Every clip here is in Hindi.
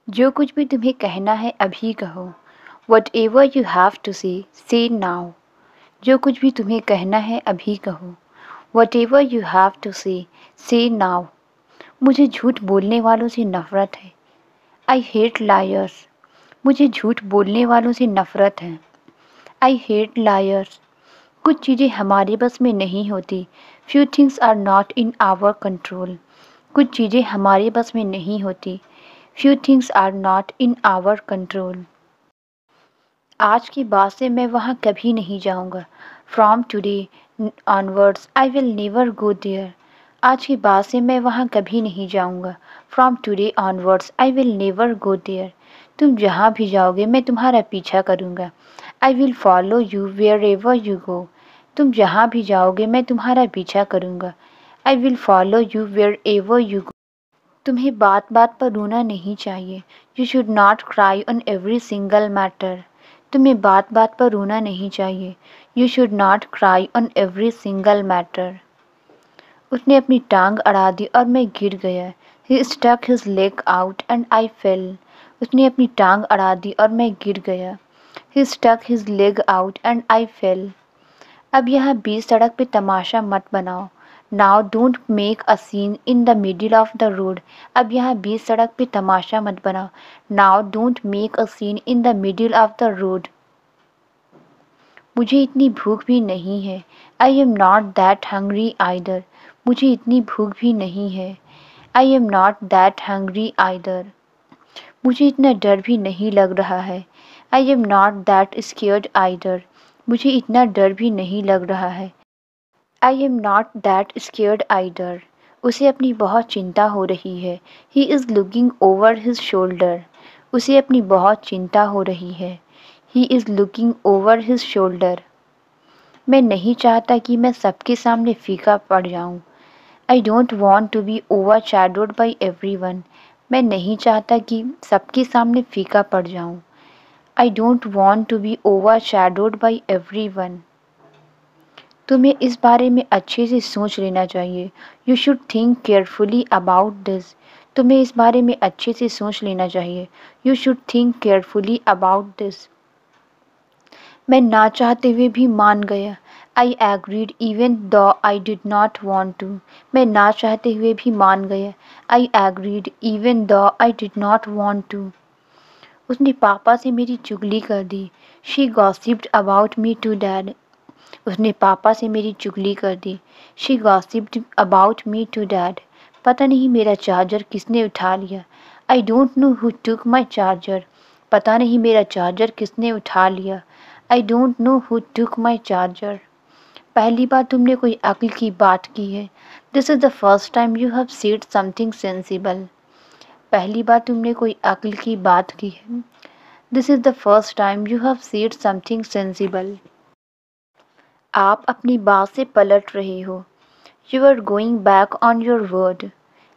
जो कुछ भी तुम्हें कहना है अभी कहो। Whatever you have to say now. जो कुछ भी तुम्हें कहना है अभी कहो। Whatever you have to say now. मुझे झूठ बोलने वालों से नफ़रत है। I hate liars. मुझे झूठ बोलने वालों से नफ़रत है। I hate liars. कुछ चीज़ें हमारे बस में नहीं होती। Few things are not in our control. कुछ चीज़ें हमारे बस में नहीं होती। Few things are not in our control. आज के बाद से मैं वहाँ कभी नहीं जाऊँगा। From today onwards I will never go there. आज के बाद से मैं वहाँ कभी नहीं जाऊँगा। From today onwards I will never go there. तुम जहाँ भी जाओगे मैं तुम्हारा पीछा करूँगा। I will follow you wherever you go. तुम जहाँ भी जाओगे मैं तुम्हारा पीछा करूँगा। I will follow you wherever you गो। तुम्हें बात बात पर रोना नहीं चाहिए। You should not cry on every single matter. तुम्हें बात बात पर रोना नहीं चाहिए। You should not cry on every single matter. उसने अपनी टांग अड़ा दी और मैं गिर गया। He stuck his leg out and I fell. उसने अपनी टांग अड़ा दी और मैं गिर गया। He stuck his leg out and I fell. अब यहाँ बीच सड़क पे तमाशा मत बनाओ। Now don't make a seen in the middle of the road. अब यहाँ बीच सड़क पे तमाशा मत बनाओ। Now don't make a seen in the middle of the road. मुझे इतनी भूख भी नहीं है। I am not that hungry either. मुझे इतनी भूख भी नहीं है। I am not that hungry either. मुझे इतना डर भी नहीं लग रहा है। I am not that scared either. मुझे इतना डर भी नहीं लग रहा है। I am not that scared either. उसे अपनी बहुत चिंता हो रही है। He is looking over his shoulder. उसे अपनी बहुत चिंता हो रही है। He is looking over his shoulder. मैं नहीं चाहता कि मैं सबके सामने फीका पड़ जाऊं। I don't want to be overshadowed by everyone. मैं नहीं चाहता कि सबके सामने फीका पड़ जाऊं। I don't want to be overshadowed by everyone. तुम्हें इस बारे में अच्छे से सोच लेना चाहिए। You should think carefully about this. तुम्हें इस बारे में अच्छे से सोच लेना चाहिए। You should think carefully about this. मैं ना चाहते हुए भी मान गया। आई agreed even though I did not want to. मैं ना चाहते हुए भी मान गया। आई agreed even though I did not want to. उसने पापा से मेरी चुगली कर दी। She gossiped about me to dad. उसने पापा से मेरी चुगली कर दी। She gossiped about me to dad. पता नहीं मेरा चार्जर किसने उठा लिया। I don't know who took my charger. पता नहीं मेरा चार्जर किसने उठा लिया। I don't know who took my charger. पहली बार तुमने कोई अक्ल की बात की है। This is the first time you have said something sensible. पहली बार तुमने कोई अक्ल की बात की है। This is the first time you have said something sensible. आप अपनी बात से पलट रहे हो। You are going back on your word.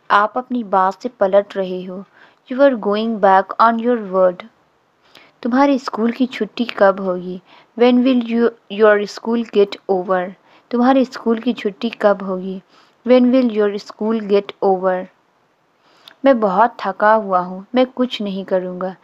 आप अपनी बात से पलट रहे हो। You are going back on your word. तुम्हारे स्कूल की छुट्टी कब होगी। When will your school get over. तुम्हारे स्कूल की छुट्टी कब होगी। When will your school get over. मैं बहुत थका हुआ हूँ। मैं कुछ नहीं करूँगा।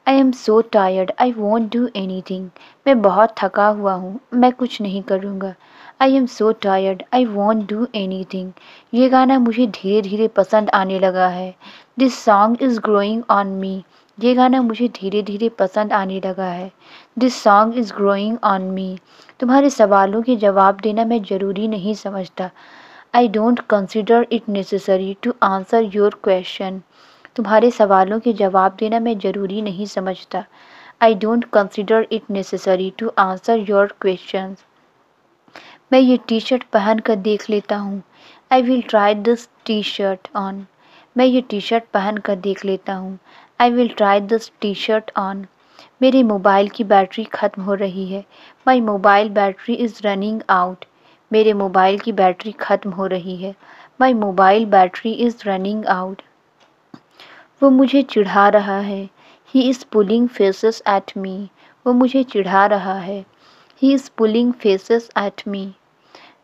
I am so tired I want do anything. मैं बहुत थका हुआ हूँ। मैं कुछ नहीं करूँगा। I am so tired I want do anything. ये गाना मुझे धीरे धीरे पसंद आने लगा है। This song is growing on मी। ये गाना मुझे धीरे धीरे पसंद आने लगा है। This song is growing on me. तुम्हारे सवालों के जवाब देना मैं ज़रूरी नहीं समझता। I don't consider it necessary to answer your question. तुम्हारे सवालों के जवाब देना मैं ज़रूरी नहीं समझता। I don't consider it necessary to answer your question. मैं ये टी शर्ट पहन कर देख लेता हूँ। I will try this T shirt on. मैं ये टी शर्ट पहन कर देख लेता हूँ। I will try this T shirt on. मेरे मोबाइल की बैटरी ख़त्म हो रही है। My mobile battery is running out. मेरे मोबाइल की बैटरी ख़त्म हो रही है। My mobile battery is running out. वो मुझे चिढ़ा रहा है। He is pulling faces at me. वो मुझे चिढ़ा रहा है। He is pulling faces at me.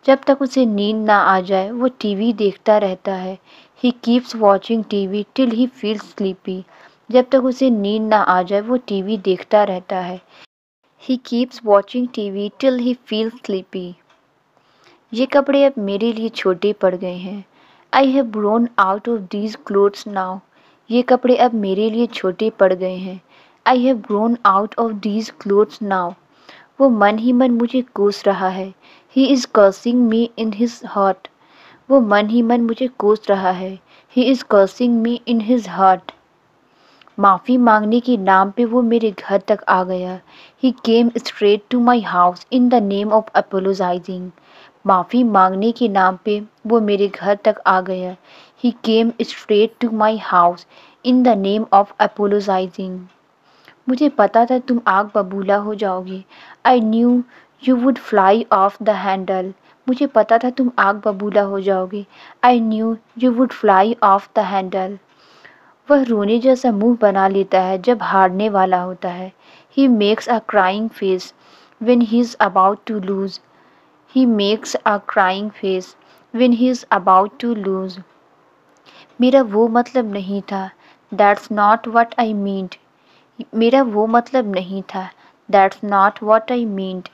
जब तक उसे नींद ना आ जाए वो टीवी देखता रहता है। He keeps watching TV till he feels sleepy. जब तक उसे नींद ना आ जाए वो टीवी देखता रहता है। He keeps watching TV till he feels sleepy. ये कपड़े अब मेरे लिए छोटे पड़ गए हैं। I have grown out of these clothes now. ये कपड़े अब मेरे लिए छोटे पड़ गए हैं। I have grown out of these clothes now. वो मन ही मन मुझे कोस रहा है। He is cursing me in his heart. वो मन ही मन मुझे कोस रहा है। He is cursing me in his heart. माफ़ी मांगने के नाम पे वो मेरे घर तक आ गया। He came straight to my house in the name of apologizing. माफ़ी मांगने के नाम पे वो मेरे घर तक आ गया। He came straight to my house in the name of apologizing. मुझे पता था तुम आग बबूला हो जाओगे। I knew you would fly off the handle. मुझे पता था तुम आग बबूला हो जाओगे। I knew you would fly off the handle. वह रोने जैसा मुंह बना लेता है जब हारने वाला होता है। He makes a crying face when he is about to lose. He makes a crying face when he is about to lose. मेरा वो मतलब नहीं था। That's not what I meant. मेरा वो मतलब नहीं था। That's not what I meant.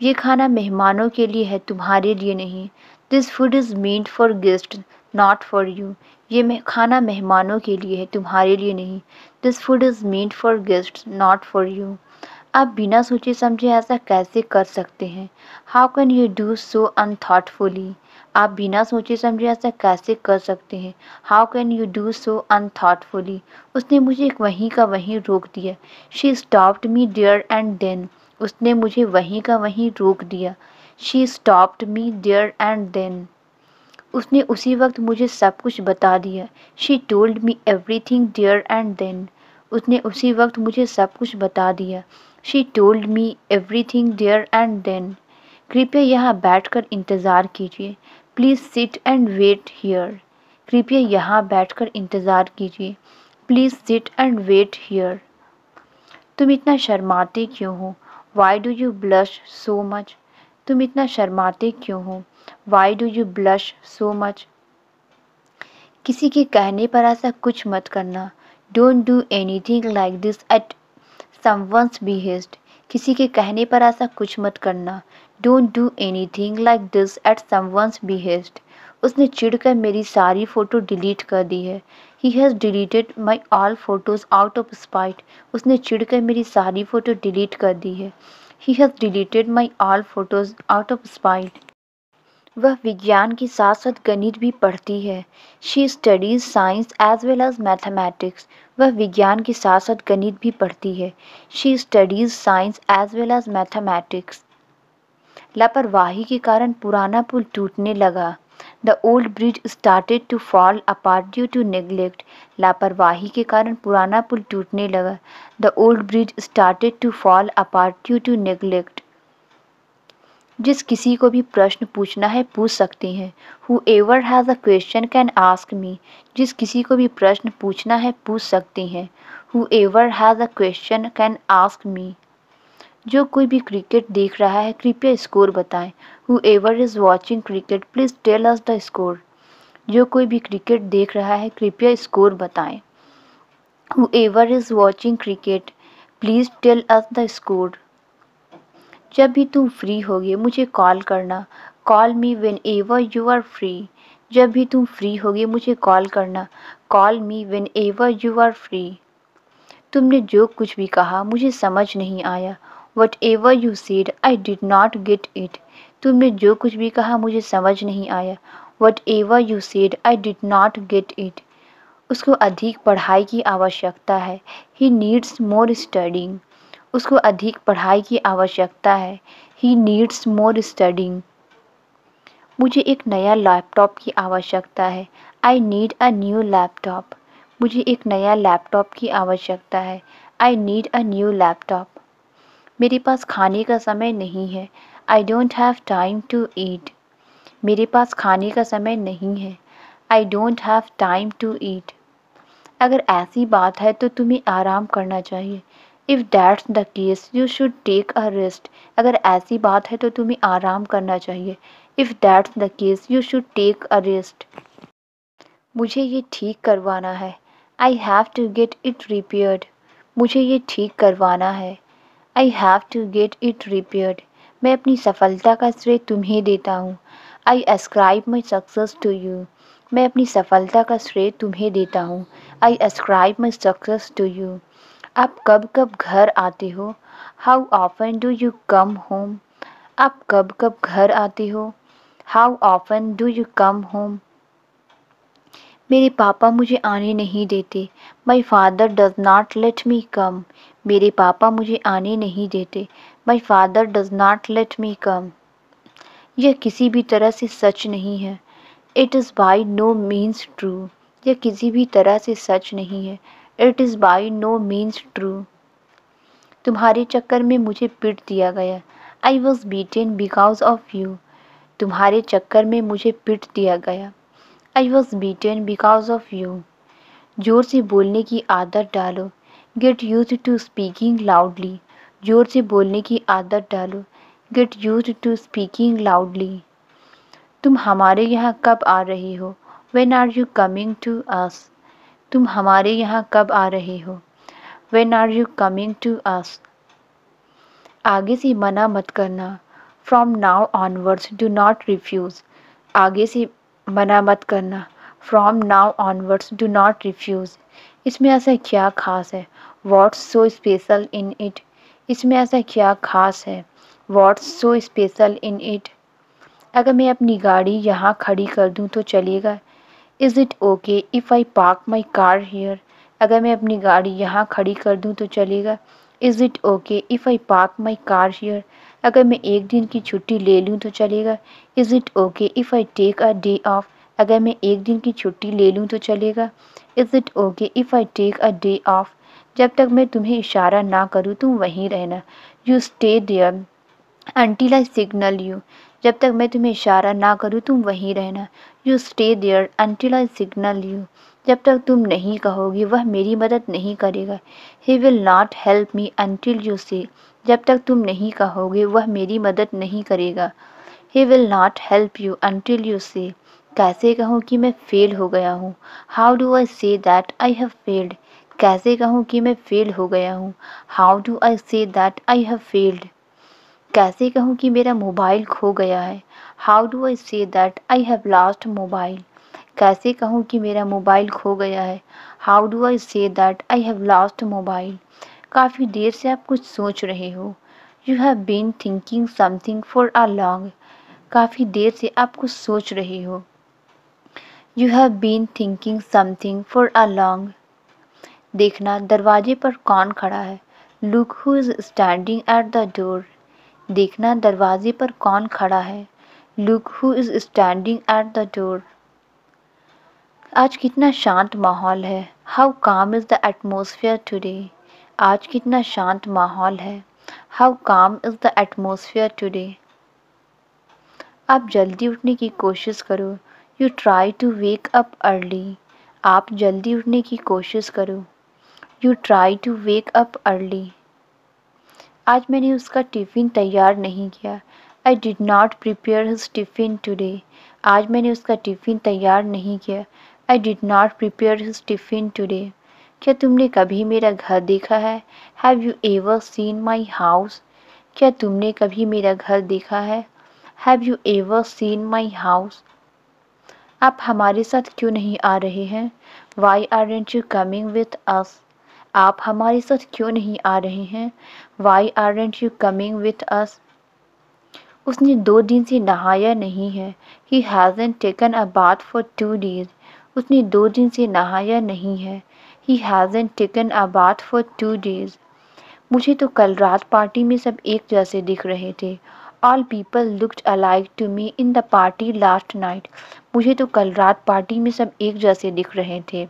ये खाना मेहमानों के लिए है, तुम्हारे लिए नहीं। This food is meant for guests, not for you. ये खाना मेहमानों के लिए है, तुम्हारे लिए नहीं। This food is meant for guests, not for you. आप बिना सोचे समझे ऐसा कैसे कर सकते हैं? How can you do so unthoughtfully? आप बिना सोचे समझे ऐसा कैसे कर सकते हैं? How can you do so unthoughtfully? उसने मुझे वहीं का वहीं रोक दिया। She stopped me there and then. उसने मुझे वहीं का वहीं रोक दिया। She stopped me there and then. उसने उसी वक्त मुझे सब कुछ बता दिया। She told me everything there and then. उसने उसी वक्त मुझे सब कुछ बता दिया। She told me everything there and then. कृपया यहाँ बैठकर इंतज़ार कीजिए। Please sit and wait here. कृपया यहाँ बैठकर इंतज़ार कीजिए। Please sit and wait here. तुम इतना शर्माते क्यों हो? Why do you blush so much? तुम इतना शर्माते क्यों हो? Why do you blush so much? किसी के कहने पर ऐसा कुछ मत करना। Don't do anything like this at someone's behest. किसी के कहने पर ऐसा कुछ मत करना। Don't do anything like this at someone's behest. उसने चिढ़कर मेरी सारी फ़ोटो डिलीट कर दी है। He has deleted my all photos out of spite. उसने चिढ़कर मेरी सारी फ़ोटो डिलीट कर दी है। He has deleted my all photos out of spite. वह विज्ञान के साथ साथ गणित भी पढ़ती है। She studies science as well as mathematics. वह विज्ञान के साथ साथ गणित भी पढ़ती है। She studies science as well as mathematics. लापरवाही के कारण पुराना पुल टूटने लगा। The old bridge started to fall apart due to neglect. लापरवाही के कारण पुराना पुल टूटने लगा। The old bridge started to fall apart due to neglect. जिस किसी को भी प्रश्न पूछना है पूछ सकते हैं। Whoever has a question can ask me. जिस किसी को भी प्रश्न पूछना है पूछ सकते हैं। Whoever has a question can ask me. जो कोई भी क्रिकेट देख रहा है कृपया स्कोर बताएं। Whoever is watching cricket please tell us the score. जो कोई भी क्रिकेट देख रहा है कृपया स्कोर बताएं। Whoever is watching cricket please tell us the score. जब भी तुम फ्री होगे मुझे कॉल करना। Call me whenever you are free. जब भी तुम फ्री होगे मुझे कॉल करना। Call me whenever you are free. तुमने जो कुछ भी कहा मुझे समझ नहीं आया। Whatever you said I did not get it. तुमने जो कुछ भी कहा मुझे समझ नहीं आया। Whatever you said I did not get it. उसको अधिक पढ़ाई की आवश्यकता है। He needs more studying. उसको अधिक पढ़ाई की आवश्यकता है। He needs more studying. मुझे एक नया लैपटॉप की आवश्यकता है। I need a new laptop. मुझे एक नया लैपटॉप की आवश्यकता है। I need a new laptop. मेरे पास खाने का समय नहीं है। I don't have time to eat. मेरे पास खाने का समय नहीं है। I don't have time to eat. अगर ऐसी बात है तो तुम्हें आराम करना चाहिए। If that's the case you should take a rest. अगर ऐसी बात है तो तुम्हें आराम करना चाहिए। If that's the case you should take a rest. मुझे ये ठीक करवाना है। I have to get it repaired. मुझे ये ठीक करवाना है. I have to get it repaired. मैं अपनी सफलता का श्रेय तुम्हें देता हूँ. I ascribe my success to you. मैं अपनी सफलता का श्रेय तुम्हें देता हूँ. I ascribe my success to you. आप कब कब घर आते हो? How often do you come home? आप कब कब घर आते हो? How often do you come home? मेरे पापा मुझे आने नहीं देते. My father does not let me come. मेरे पापा मुझे आने नहीं देते. My father does not let me come. यह किसी भी तरह से सच नहीं है. It is by no means true. यह किसी भी तरह से सच नहीं है. It is by no means true. तुम्हारे चक्कर में मुझे पीट दिया गया. I was beaten because of you. तुम्हारे चक्कर में मुझे पीट दिया गया. I was beaten because of you. जोर से बोलने की आदत डालो. Get used to speaking loudly. जोर से बोलने की आदत डालो. Get used to speaking loudly. तुम हमारे यहाँ कब आ रहे हो? When are you coming to us? तुम हमारे यहाँ कब आ रहे हो? When are you coming to us? आगे से मना मत करना. From now onwards do not refuse. आगे से मना मत करना. From now onwards do not refuse. इसमें ऐसा क्या खास है? What's so special in it? इसमें ऐसा क्या खास है? What's so special in it? अगर मैं अपनी गाड़ी यहाँ खड़ी कर दूँ तो चलेगा? Is it okay if I park my car here? अगर मैं अपनी गाड़ी यहाँ खड़ी कर दूँ तो चलेगा? Is it okay if I park my car here? अगर मैं एक दिन की छुट्टी ले लूँ तो चलेगा? Is it okay if I take a day off? अगर मैं एक दिन की छुट्टी ले लूँ तो चलेगा? Is it okay if I take a day off? जब तक मैं तुम्हें इशारा ना करूँ तुम वहीं रहना. You stay there until I signal you. जब तक मैं तुम्हें इशारा ना करूँ तुम वहीं रहना. You stay there until I signal you. जब तक तुम नहीं कहोगे वह मेरी मदद नहीं करेगा. He will not help me until you say. जब तक तुम नहीं कहोगे वह मेरी मदद नहीं करेगा. He will not help you until you say. कैसे कहूँ कि मैं फेल हो गया हूँ? How do I say that I have failed? कैसे कहूँ कि मैं फेल हो गया हूँ? How do I say that I have failed? कैसे कहूँ कि मेरा मोबाइल खो गया है? How do I say that I have lost mobile? कैसे कहूँ कि मेरा मोबाइल खो गया है? How do I say that I have lost mobile? काफ़ी देर से आप कुछ सोच रहे हो. You have been thinking something for a long. काफ़ी देर से आप कुछ सोच रहे हो. You have been thinking something for a long. देखना दरवाजे पर कौन खड़ा है. Look who is standing at the door. देखना दरवाजे पर कौन खड़ा है. Look who is standing at the door. आज कितना शांत माहौल है. How calm is the atmosphere today. आज कितना शांत माहौल है. How calm is the atmosphere today. आप जल्दी उठने की कोशिश करो. You try to wake up early. आप जल्दी उठने की कोशिश करो. You try to wake up early. आज मैंने उसका टिफ़िन तैयार नहीं किया. I did not prepare his tiffin today. आज मैंने उसका टिफ़िन तैयार नहीं किया. I did not prepare his tiffin today. क्या तुमने कभी मेरा घर देखा है? Have you ever seen my house? क्या तुमने कभी मेरा घर देखा है? Have you ever seen my house? आप हमारे साथ क्यों नहीं आ रहे हैं? Why aren't you coming with us? आप हमारे साथ क्यों नहीं आ रहे हैं? Why aren't you coming with us? उसने 2 दिन से नहाया नहीं है. He hasn't taken a bath for 2 days. उसने 2 दिन से नहाया नहीं है. He hasn't taken a bath for 2 days. मुझे तो कल रात पार्टी में सब एक जैसे दिख रहे थे. All people looked alike to me in the party last night. मुझे तो कल रात पार्टी में सब एक जैसे दिख रहे थे.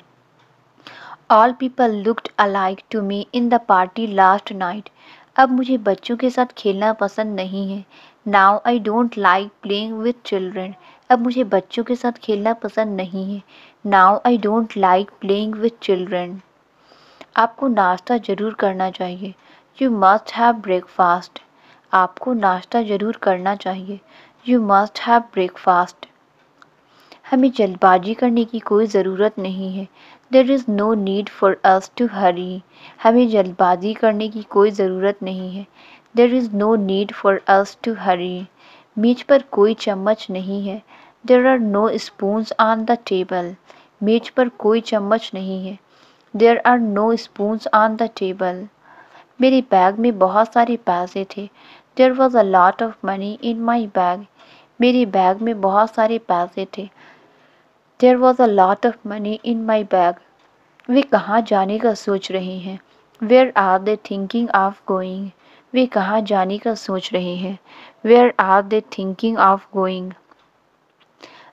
All people looked alike to me in the party last night. अब मुझे बच्चों के साथ खेलना पसंद नहीं है. Now I don't like playing with children. अब मुझे बच्चों के साथ खेलना पसंद नहीं है. Now I don't like playing with children. आपको नाश्ता ज़रूर करना चाहिए. You must have breakfast. आपको नाश्ता ज़रूर करना चाहिए. You must have breakfast. हमें जल्दबाजी करने की कोई ज़रूरत नहीं है. There is no need for us to hurry, हमें जल्दबाजी करने की कोई ज़रूरत नहीं है। There is no need for us to hurry, मेज पर कोई चम्मच नहीं है। There are no spoons on the table, मेज पर कोई चम्मच नहीं है। There are no spoons on the table, मेरे बैग में बहुत सारे पैसे थे। There was a lot of money in my bag, मेरे बैग में बहुत सारे पैसे थे। There was a lot of money in my bag, वे कहाँ जाने का सोच रहे हैं। Where are they thinking of going, वे कहाँ जाने का सोच रहे हैं। Where are they thinking of going,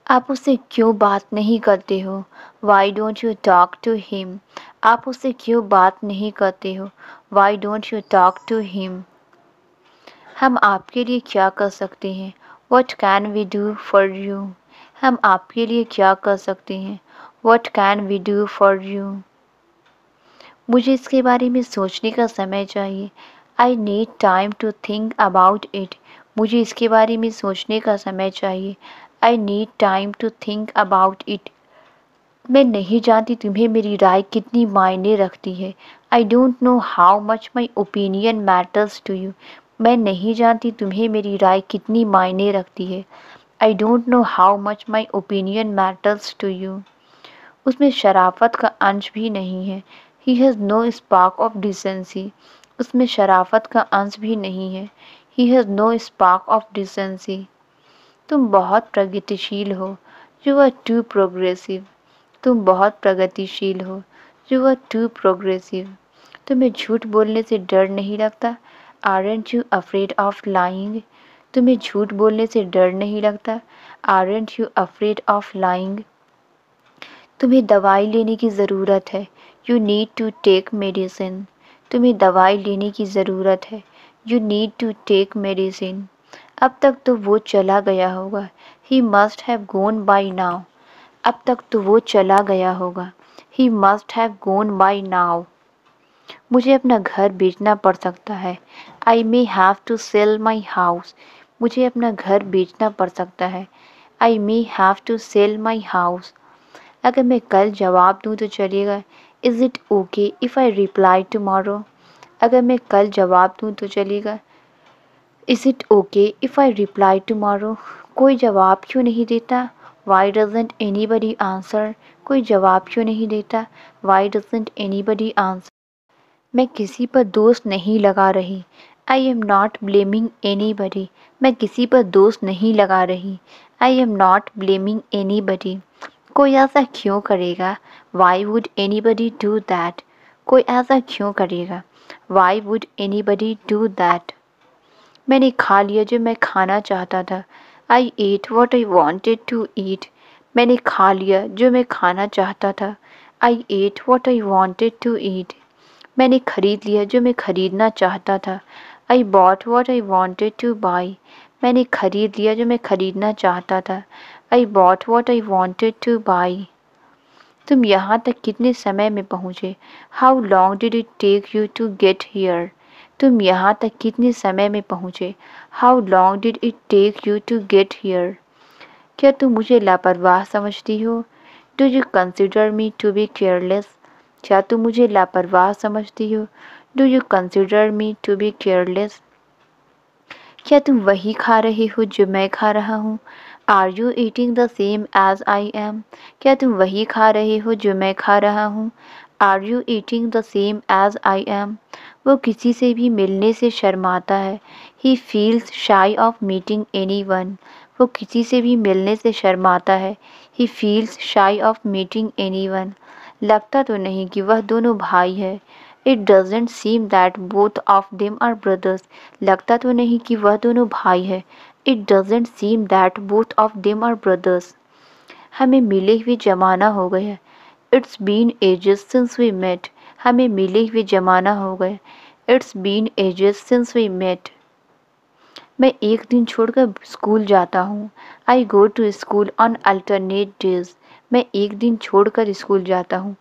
आप उससे क्यों बात नहीं करते हो। Why don't you talk to him, आप उससे क्यों बात नहीं करते हो। Why don't you talk to him, हम आपके लिए क्या कर सकते हैं। What can we do for you, हम आपके लिए क्या कर सकते हैं। What can we do for you, मुझे इसके बारे में सोचने का समय चाहिए। I need time to think about it, मुझे इसके बारे में सोचने का समय चाहिए। I need time to think about it, मैं नहीं जानती तुम्हें मेरी राय कितनी मायने रखती है। I don't know how much my opinion matters to you, मैं नहीं जानती तुम्हें मेरी राय कितनी मायने रखती है। I don't know how much my opinion matters to you, उसमें शराफत का अंश भी नहीं है। He has no spark of decency, उसमें शराफत का अंश भी नहीं है। He has no spark of decency, तुम बहुत प्रगतिशील हो। यू आर टू प्रोग्रेसिव, तुम बहुत प्रगतिशील हो। यू आर टू प्रोग्रेसिव, तुम्हें झूठ बोलने से डर नहीं लगता। Aren't you afraid of lying, तुम्हें झूठ बोलने से डर नहीं लगता। Aren't you afraid of lying, तुम्हें दवाई लेने की ज़रूरत है। You need to take medicine, तुम्हें दवाई लेने की ज़रूरत है। You need to take medicine, अब तक तो वो चला गया होगा। He must have gone by now, अब तक तो वो चला गया होगा। He must have gone by now, मुझे अपना घर बेचना पड़ सकता है। I may have to sell my house, मुझे अपना घर बेचना पड़ सकता है। I may have to sell my house, अगर मैं कल जवाब दूँ तो चलेगा। Is it okay if I reply tomorrow, अगर मैं कल जवाब दूँ तो चलेगा। Is it okay if I reply tomorrow, कोई जवाब क्यों नहीं देता। वाई डजंट एनीबडी आंसर, कोई जवाब क्यों नहीं देता। वाई डजंट एनीबडी आंसर, मैं किसी पर दोष नहीं लगा रही। I am not blaming anybody, मैं किसी पर दोष नहीं लगा रही। I am not blaming anybody, कोई ऐसा क्यों करेगा। Why would anybody do that, कोई ऐसा क्यों करेगा। Why would anybody do that, मैंने खा लिया जो मैं खाना चाहता था। I ate what I wanted to eat, मैंने खा लिया जो मैं खाना चाहता था। I ate what I wanted to eat, मैंने खरीद लिया जो मैं खरीदना चाहता था। I bought what I wanted to buy, मैंने खरीद लिया जो मैं खरीदना चाहता था। I bought what I wanted to buy, तुम यहाँ तक कितने समय में पहुँचे। How long did it take you to get here, तुम यहाँ तक कितने समय में पहुँचे। How long did it take you to get here, क्या तुम मुझे लापरवाह समझती हो। Do you consider me to be careless, क्या तुम मुझे लापरवाह समझती हो। Do you consider me to be careless, क्या तुम वही खा रहे हो जो मैं खा रहा हूँ। Are you eating the same as I am, क्या तुम वही खा रहे हो जो मैं खा रहा हूँ। Are you eating the same as I am, वो किसी से भी मिलने से शर्माता है। He feels shy of meeting anyone, वो किसी से भी मिलने से शर्माता है। He feels shy of meeting anyone, लगता तो नहीं कि वह दोनों भाई है। It doesn't seem that both of them are brothers, लगता तो नहीं कि वह दोनों भाई है। It doesn't seem that both of them are brothers, हमें मिले हुए ज़माना हो गया। It's been ages since we met, हमें मिले हुए ज़माना हो गया। It's been ages since we met, मैं एक दिन छोड़कर स्कूल जाता हूँ। I go to school on alternate days, मैं एक दिन छोड़कर स्कूल जाता हूँ।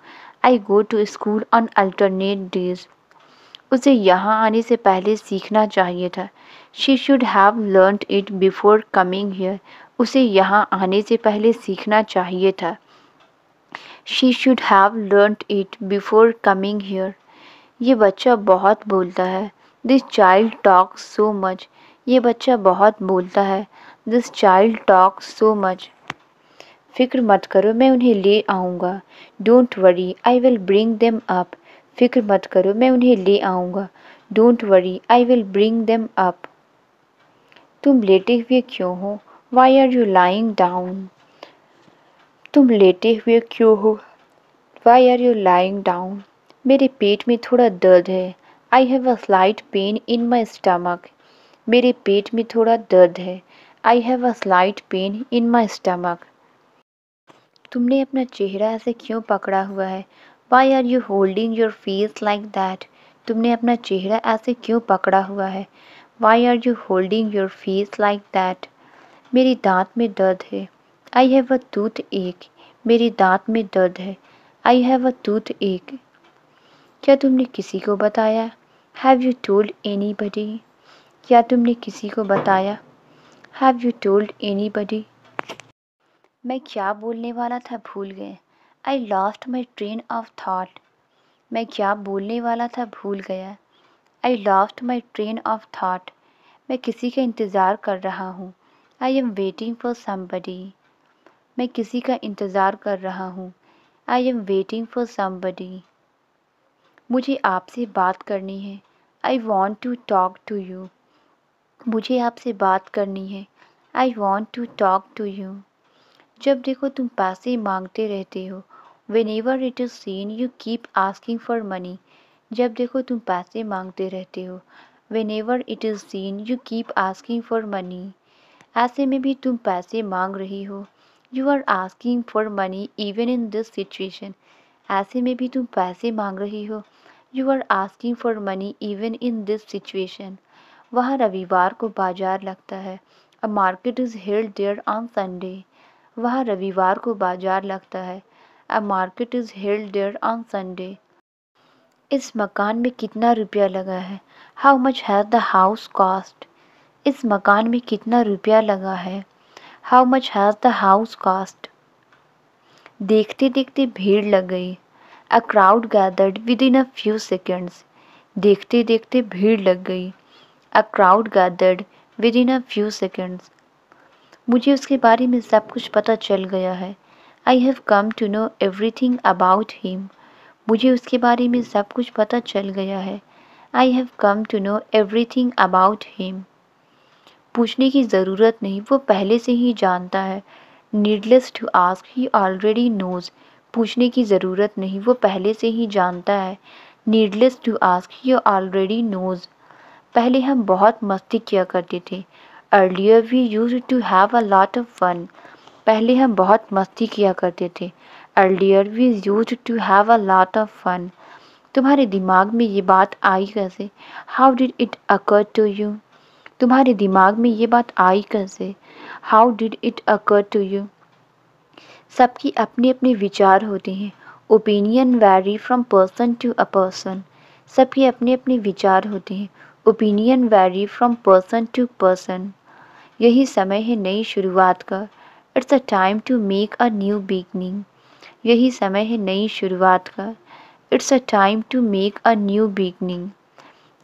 I go to school on alternate days, उसे यहाँ आने से पहले सीखना चाहिए था। She should have learned it before coming here, उसे यहाँ आने से पहले सीखना चाहिए था। She should have learned it before coming here. ये बच्चा बहुत बोलता है। This child talks so much. ये बच्चा बहुत बोलता है। This child talks so much. फिक्र मत करो, मैं उन्हें ले आऊँगा। Don't worry, I will bring them up. फिक्र मत करो, मैं उन्हें ले आऊँगा। Don't worry, I will bring them up. तुम लेटे हुए क्यों हो? Why are you lying down? तुम लेटे हुए क्यों हो? Why are you lying down? मेरे पेट में थोड़ा दर्द है। I have a slight pain in my stomach. मेरे पेट में थोड़ा दर्द है। I have a slight pain in my stomach. तुमने अपना चेहरा ऐसे क्यों पकड़ा हुआ है? Why are you holding your face like that? तुमने अपना चेहरा ऐसे क्यों पकड़ा हुआ है? Why are you holding your face like that? मेरी दांत में दर्द है। आई हैव अ टूथ एक। मेरी दांत में दर्द है। आई हैव अ टूथ एक। क्या तुमने किसी को बताया? Have you told anybody? क्या तुमने किसी को बताया? Have you told anybody? मैं क्या बोलने वाला था भूल गए। I lost my train of thought. मैं क्या बोलने वाला था भूल गया। I lost my train of thought. मैं किसी का इंतज़ार कर रहा हूँ। I am waiting for somebody. मैं किसी का इंतज़ार कर रहा हूँ। I am waiting for somebody. मुझे आपसे बात करनी है। I want to talk to you. मुझे आपसे बात करनी है। I want to talk to you. जब देखो तुम पैसे मांगते रहते हो। Whenever it is seen you keep asking for money. जब देखो तुम पैसे मांगते रहते हो। Whenever it is seen you keep asking for money. ऐसे में भी तुम पैसे मांग रही हो। You are asking for money even in this situation. ऐसे में भी तुम पैसे मांग रही हो। You are asking for money even in this situation. वहाँ रविवार को बाजार लगता है। A market is held there on Sunday. वहाँ रविवार को बाजार लगता है। A market is held there on Sunday. इस मकान में कितना रुपया लगा है? How much has the house cost? इस मकान में कितना रुपया लगा है? How much has the house cost? देखते देखते भीड़ लग गई। A crowd gathered with in a few seconds. देखते देखते भीड़ लग गई। A crowd gathered with in a few seconds. मुझे उसके बारे में सब कुछ पता चल गया है। I have come to know everything about him. मुझे उसके बारे में सब कुछ पता चल गया है। I have come to know everything about him. पूछने की ज़रूरत नहीं, वो पहले से ही जानता है। Needless to ask, he already knows. पूछने की ज़रूरत नहीं, वो पहले से ही जानता है। Needless to ask, he already knows. पहले हम बहुत मस्ती किया करते थे। Earlier we used to have a lot of fun. पहले हम बहुत मस्ती किया करते थे। Earlier we used to have a lot of fun. तुम्हारे दिमाग में ये बात आई कैसे? How did it occur to you? तुम्हारे दिमाग में ये बात आई कैसे? How did it occur to you? सबकी अपने अपने विचार होते हैं। Opinion vary from person to a person. सबके अपने अपने विचार होते हैं। Opinion vary from person to person. यही समय है नई शुरुआत का। It's a time to make a new beginning. यही समय है नई शुरुआत का। It's a time to make a new beginning.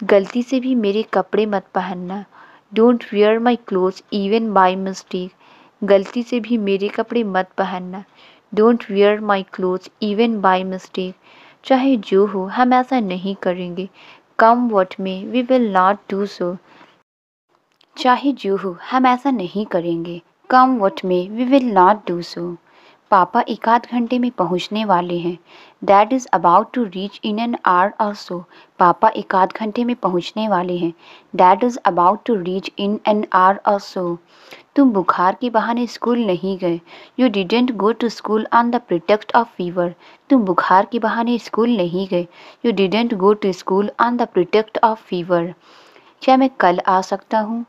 गलती से भी मेरे कपड़े मत पहनना। Don't wear my clothes even by mistake. गलती से भी मेरे कपड़े मत पहनना। Don't wear my clothes even by mistake. चाहे जो हो, हम ऐसा नहीं करेंगे। Come what may, we will not do so. चाहे जो हो, हम ऐसा नहीं करेंगे। Come what may, we will not do so. पापा एक आध घंटे में पहुंचने वाले हैं। Dad is about to reach in an hour or so. पापा एक आध घंटे में पहुंचने वाले हैं। Dad is about to reach in an hour or so. तुम बुखार के बहाने स्कूल नहीं गए। You didn't go to school on the pretext of fever. तुम बुखार के बहाने स्कूल नहीं गए। You didn't go to school on the pretext of fever. क्या मैं कल आ सकता हूँ?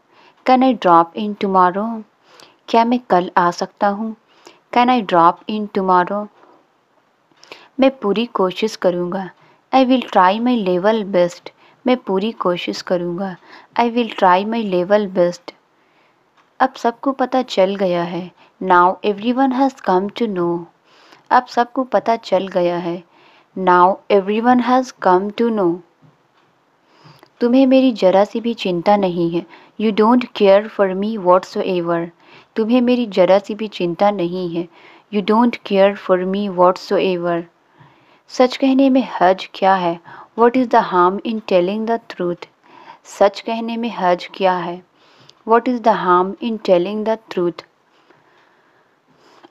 Can I drop in tomorrow? क्या मैं कल आ सकता हूँ? Can I drop in tomorrow? मैं पूरी कोशिश करूँगा। I will try my level best. मैं पूरी कोशिश करूँगा। I will try my level best. अब सबको पता चल गया है। Now everyone has come to know. अब सबको पता चल गया है। Now everyone has come to know. तुम्हें मेरी जरा सी भी चिंता नहीं है। You don't care for me whatsoever. तुम्हें मेरी जरा सी भी चिंता नहीं है। You don't care for me whatsoever. सच कहने में हर्ज क्या है? What is the harm in telling the truth? सच कहने में हर्ज क्या है? What is the harm in telling the truth?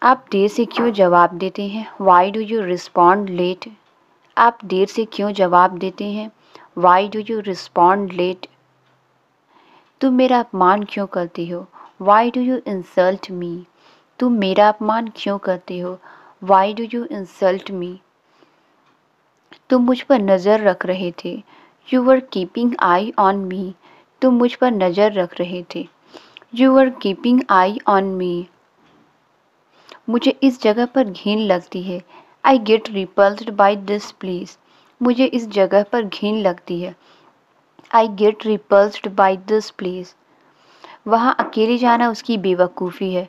आप देर से क्यों जवाब देते हैं? Why do you respond late? आप देर से क्यों जवाब देते हैं? Why do you respond late? तुम मेरा अपमान क्यों करती हो? Why do you insult me? तुम मेरा अपमान क्यों करते हो? Why do you insult me? तुम मुझ पर नज़र रख रहे थे। You were keeping I on me. तुम मुझ पर नज़र रख रहे थे। You were keeping I on me. मुझे इस जगह पर घिन लगती है। I get repulsed by this place. मुझे इस जगह पर घिन लगती है। I get repulsed by this place. वहाँ अकेले जाना उसकी बेवकूफ़ी है।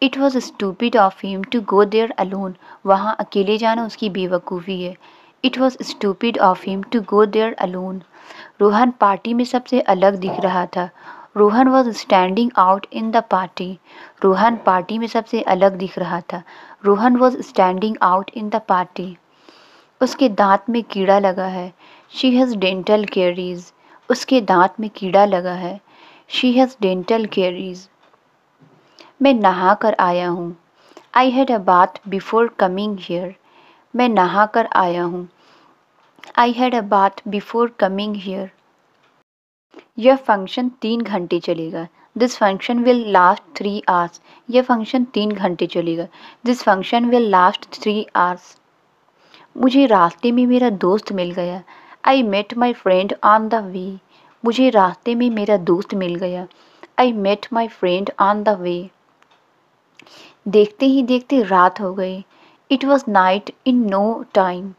It was stupid of him to go there alone. वहाँ अकेले जाना उसकी बेवकूफ़ी है। It was stupid of him to go there alone. Rohan party में सबसे अलग दिख रहा था। Rohan was standing out in the party. Rohan party में सबसे अलग दिख रहा था। Rohan was standing out in the party. उसके दांत में कीड़ा लगा है। She has dental caries. उसके दांत में कीड़ा लगा है। She has dental caries. मैं नहा कर आया हूँ। I had a bath before coming here. मैं नहा कर आया हूँ। I had a bath before coming here. यह फंक्शन 3 घंटे चलेगा। This function will last 3 hours। यह फंक्शन 3 घंटे चलेगा। This function will last 3 hours। मुझे रास्ते में मेरा दोस्त मिल गया। I met my friend on the way. मुझे रास्ते में मेरा दोस्त मिल गया। I met my friend on the way. देखते ही देखते रात हो गई। It was night in no time.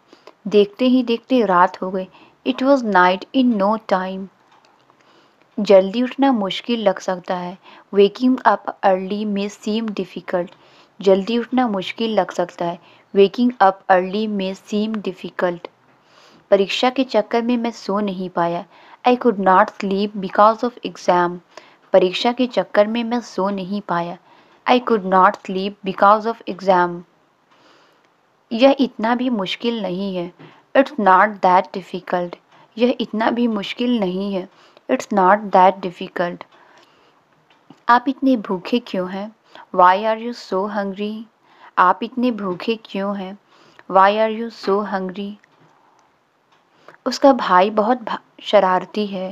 देखते ही देखते रात हो गई। It was night in no time. जल्दी उठना मुश्किल लग सकता है। वेकिंग अप अर्ली में सीम डिफ़िकल्ट। जल्दी उठना मुश्किल लग सकता है। वेकिंग अप अर्ली में सीम डिफ़िकल्ट। परीक्षा के चक्कर में मैं सो नहीं पाया। I could not sleep because of exam. परीक्षा के चक्कर में मैं सो नहीं पाया। I could not sleep because of exam. यह इतना भी मुश्किल नहीं है। It's not that difficult. यह इतना भी मुश्किल नहीं है। It's not that difficult. आप इतने भूखे क्यों हैं? Why are you so hungry? आप इतने भूखे क्यों हैं? Why are you so hungry? उसका भाई बहुत शरारती है।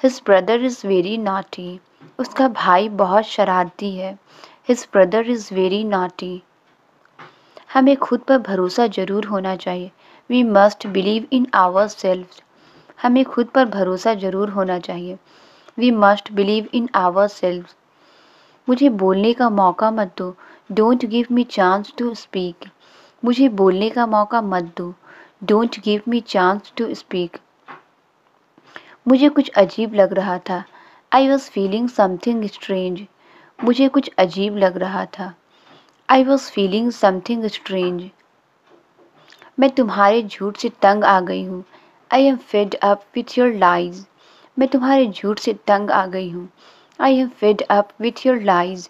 His brother is very naughty. उसका भाई बहुत शरारती है। His brother is very naughty. हमें खुद पर भरोसा ज़रूर होना चाहिए। We must believe in ourselves. हमें खुद पर भरोसा ज़रूर होना चाहिए। We must believe in ourselves. मुझे बोलने का मौका मत दो। Don't give me chance to speak. मुझे बोलने का मौका मत दो। Don't give me chance to speak. मुझे कुछ अजीब लग रहा था। I was feeling something strange. मुझे कुछ अजीब लग रहा था। I was feeling something strange. मैं तुम्हारे झूठ से तंग आ गई हूँ। I am fed up with your lies. मैं तुम्हारे झूठ से तंग आ गई हूँ। I am fed up with your lies.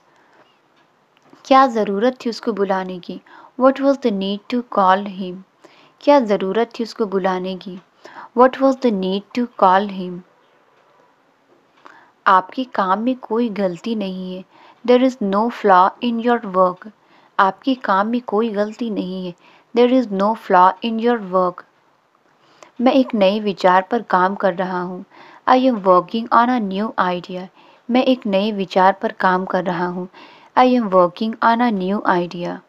क्या ज़रूरत थी उसको बुलाने की? What was the need to call him? क्या ज़रूरत थी उसको बुलाने की? What was the need to call him? आपके काम में कोई गलती नहीं है। There is no flaw in your work. आपके काम में कोई गलती नहीं है। There is no flaw in your work. मैं एक नए विचार पर काम कर रहा हूँ। I am working on a new idea. मैं एक नए विचार पर काम कर रहा हूँ। I am working on a new idea.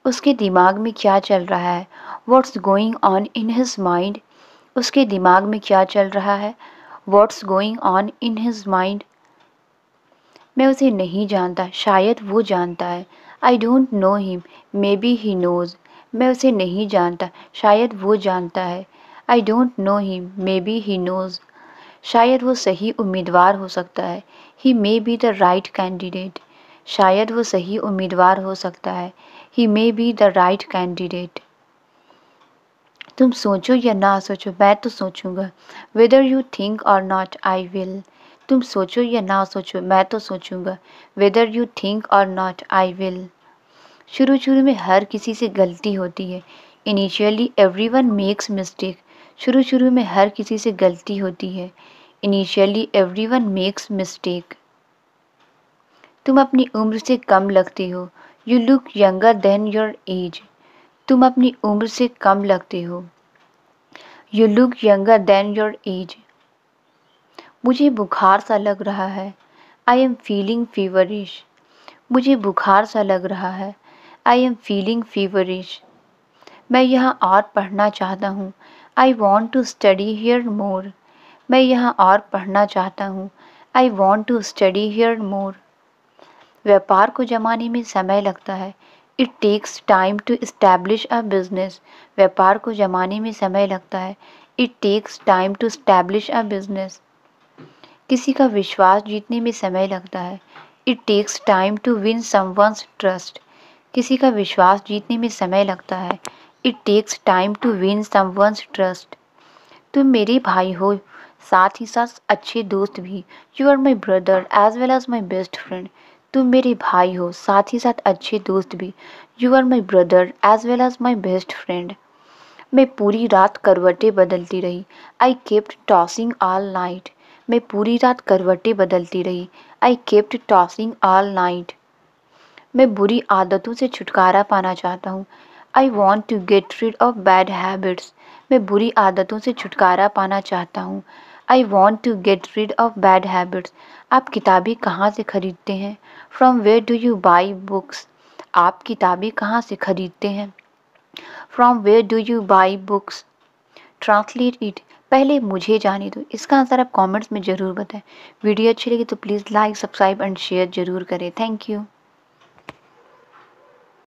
उसके दिमाग में क्या चल रहा है? What's going on in his mind. उसके दिमाग में क्या चल रहा है? What's going on in his mind. मैं उसे नहीं जानता, शायद वो जानता है। I don't know him, maybe he knows. मैं उसे नहीं जानता, शायद वो जानता है। I don't know him, maybe he knows. शायद वो सही उम्मीदवार हो सकता है। He may be the right candidate. शायद वो सही उम्मीदवार हो सकता है। He may be the right candidate. तुम सोचो या ना सोचो, मैं तो सोचूंगा। Whether you think or not I will. तुम सोचो या ना सोचो, मैं तो सोचूंगा। Whether you think or not I will. शुरू शुरू में हर किसी से गलती होती है। Initially everyone makes mistake. शुरू शुरू में हर किसी से गलती होती है। Initially everyone makes mistake. तुम अपनी उम्र से कम लगते हो। You look younger than your age. तुम अपनी उम्र से कम लगते हो। You look younger than your age. मुझे बुखार सा लग रहा है। I am feeling feverish. मुझे बुखार सा लग रहा है। I am feeling feverish. मैं यहाँ और पढ़ना चाहता हूँ। I want to study here more. मैं यहाँ और पढ़ना चाहता हूँ। I want to study here more. व्यापार को जमाने में समय लगता है। It takes time to establish a business. व्यापार को जमाने में समय लगता है। It takes time to establish a business. किसी का विश्वास जीतने में समय लगता है। It takes time to win someone's trust. किसी का विश्वास जीतने में समय लगता है। It takes time to win someone's trust. तुम मेरे भाई हो, साथ ही साथ अच्छे दोस्त भी। You are my brother as well as my best friend. तुम मेरे भाई हो, साथ ही साथ अच्छे दोस्त भी। You are my brother as well as my best friend. मैं पूरी रात करवटें बदलती रही। I kept tossing all night. मैं पूरी रात करवटें बदलती रही। I kept tossing all night. मैं बुरी आदतों से छुटकारा पाना चाहता हूँ। I want to get rid of bad habits. मैं बुरी आदतों से छुटकारा पाना चाहता हूँ। I want to get rid of bad habits. आप किताबें कहाँ से खरीदते हैं? From where do you buy books. आप किताबें कहाँ से खरीदते हैं? From where do you buy books. Translate it. पहले मुझे जाने दो। इसका आंसर आप कमेंट्स में ज़रूर बताएं। वीडियो अच्छी लगी तो please like, subscribe and share ज़रूर करें। Thank you.